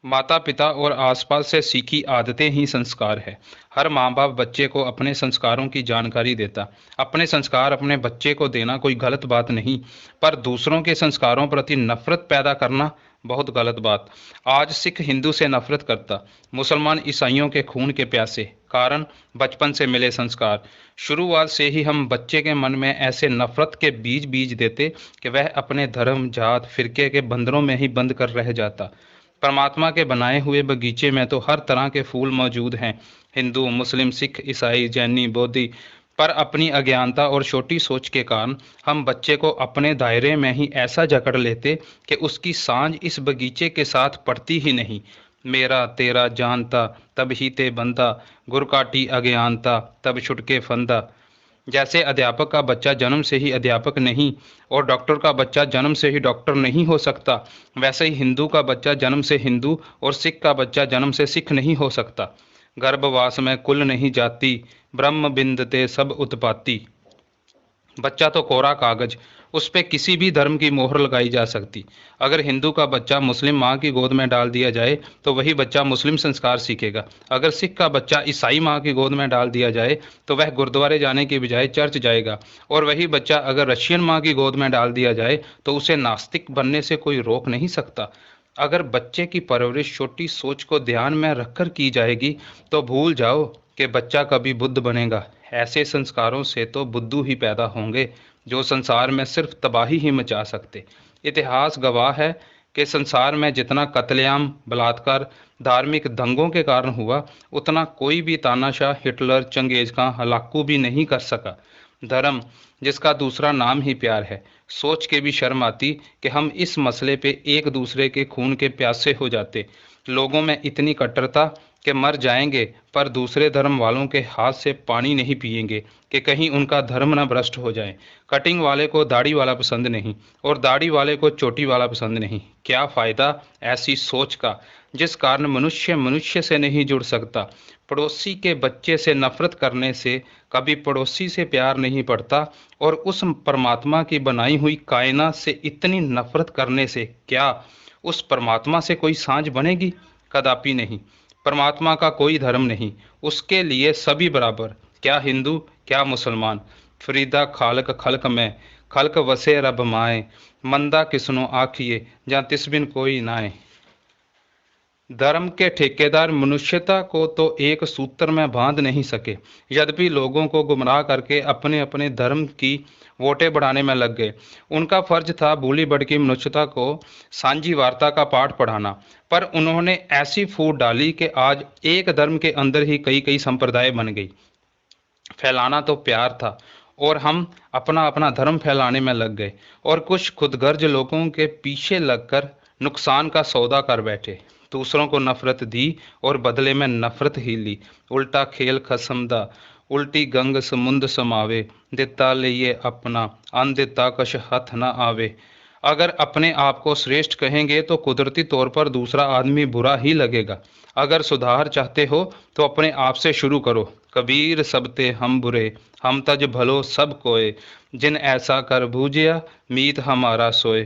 माता पिता और आसपास से सीखी आदतें ही संस्कार है। हर माँ बाप बच्चे को अपने संस्कारों की जानकारी देता। अपने संस्कार अपने बच्चे को देना कोई गलत बात नहीं, पर दूसरों के संस्कारों प्रति नफरत पैदा करना बहुत गलत बात। आज सिख हिंदू से नफरत करता, मुसलमान ईसाइयों के खून के प्यासे। कारण बचपन से मिले संस्कार। शुरुआत से ही हम बच्चे के मन में ऐसे नफरत के बीज बीज देते कि वह अपने धर्म जात फिरके के बंधनों में ही बंद कर रह जाता। परमात्मा के बनाए हुए बगीचे में तो हर तरह के फूल मौजूद हैं। हिंदू, मुस्लिम, सिख, ईसाई, जैनी, बोधि। पर अपनी अज्ञानता और छोटी सोच के कारण हम बच्चे को अपने दायरे में ही ऐसा जकड़ लेते कि उसकी सांझ इस बगीचे के साथ पड़ती ही नहीं। मेरा तेरा जानता तब ही ते बंदा, गुर काटी अज्ञानता तब छुटके फंदा। जैसे अध्यापक का बच्चा जन्म से ही अध्यापक नहीं और डॉक्टर का बच्चा जन्म से ही डॉक्टर नहीं हो सकता, वैसे ही हिंदू का बच्चा जन्म से हिंदू और सिख का बच्चा जन्म से सिख नहीं हो सकता। गर्भवास में कुल नहीं जाती, ब्रह्म बिंदते सब उत्पाती। बच्चा तो कोरा कागज, उस पे किसी भी धर्म की मोहर लगाई जा सकती। अगर हिंदू का बच्चा मुस्लिम माँ की गोद में डाल दिया जाए तो वही बच्चा मुस्लिम संस्कार सीखेगा। अगर सिख का बच्चा ईसाई माँ की गोद में डाल दिया जाए तो वह गुरुद्वारे जाने की बजाय चर्च जाएगा। और वही बच्चा अगर रशियन माँ की गोद में डाल दिया जाए तो उसे नास्तिक बनने से कोई रोक नहीं सकता। अगर बच्चे की परवरिश छोटी सोच को ध्यान में रखकर की जाएगी तो भूल जाओ कि बच्चा कभी बुद्ध बनेगा। ऐसे संस्कारों से तो बुद्धू ही पैदा होंगे जो संसार में सिर्फ तबाही ही मचा सकते। इतिहास गवाह है कि संसार में जितना कत्लेआम, बलात्कार, धार्मिक दंगों के कारण हुआ, उतना कोई भी तानाशाह, हिटलर, चंगेज खां, हलाकू भी नहीं कर सका। धर्म, जिसका दूसरा नाम ही प्यार है, सोच के भी शर्म आती कि हम इस मसले पे एक दूसरे के खून के प्यासे हो जाते। लोगों में इतनी कट्टरता कि मर जाएंगे पर दूसरे धर्म वालों के हाथ से पानी नहीं पिएंगे कि कहीं उनका धर्म न भ्रष्ट हो जाए। कटिंग वाले को दाढ़ी वाला पसंद नहीं और दाढ़ी वाले को चोटी वाला पसंद नहीं। क्या फ़ायदा ऐसी सोच का जिस कारण मनुष्य मनुष्य से नहीं जुड़ सकता। पड़ोसी के बच्चे से नफरत करने से कभी पड़ोसी से प्यार नहीं पड़ता, और उस परमात्मा की बनाई हुई कायनात से इतनी नफरत करने से क्या उस परमात्मा से कोई सांझ बनेगी? कदापि नहीं। परमात्मा का कोई धर्म नहीं, उसके लिए सभी बराबर। क्या हिंदू, क्या मुसलमान। फरीदा खालक खल्क में, खल्क वसे रब माए। मंदा किसनो आखिए, जहाँ तिस बिन कोई नाए। धर्म के ठेकेदार मनुष्यता को तो एक सूत्र में बांध नहीं सके, यद्यपि लोगों को गुमराह करके अपने अपने धर्म की वोटें बढ़ाने में लग गए। उनका फर्ज था भूली भटकी मनुष्यता को सांझी वार्ता का पाठ पढ़ाना, पर उन्होंने ऐसी फूट डाली कि आज एक धर्म के अंदर ही कई कई संप्रदाय बन गई। फैलाना तो प्यार था और हम अपना अपना धर्म फैलाने में लग गए, और कुछ खुदगर्ज लोगों के पीछे लगकर नुकसान का सौदा कर बैठे। दूसरों को नफरत दी और बदले में नफरत ही ली। उल्टा खेल खसमदा, उल्टी गंग समुंद समावे। दिता लिए अपना, अन दिता कश हथ न आवे। अगर अपने आप को श्रेष्ठ कहेंगे तो कुदरती तौर पर दूसरा आदमी बुरा ही लगेगा। अगर सुधार चाहते हो तो अपने आप से शुरू करो। कबीर सबते हम बुरे, हम तज भलो सब कोय। जिन ऐसा कर बूझिया, मीत हमारा सोए।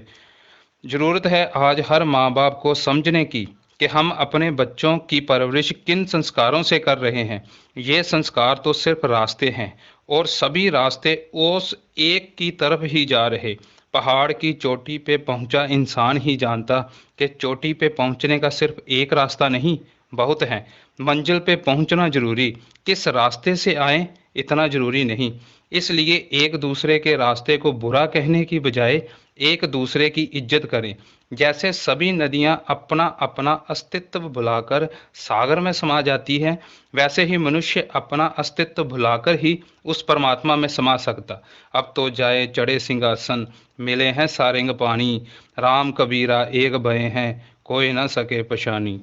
जरूरत है आज हर माँ बाप को समझने की कि हम अपने बच्चों की परवरिश किन संस्कारों से कर रहे हैं। ये संस्कार तो सिर्फ रास्ते हैं, और सभी रास्ते उस एक की तरफ ही जा रहे। पहाड़ की चोटी पे पहुंचा इंसान ही जानता कि चोटी पे पहुंचने का सिर्फ एक रास्ता नहीं, बहुत है। मंजिल पे पहुंचना जरूरी, किस रास्ते से आए इतना जरूरी नहीं। इसलिए एक दूसरे के रास्ते को बुरा कहने की बजाय एक दूसरे की इज्जत करें। जैसे सभी नदियां अपना अपना अस्तित्व भुलाकर सागर में समा जाती है, वैसे ही मनुष्य अपना अस्तित्व भुलाकर ही उस परमात्मा में समा सकता। अब तो जाए चढ़े सिंहासन, मिले हैं सारंग पानी। राम कबीरा एक भय हैं, कोई न सके पशानी।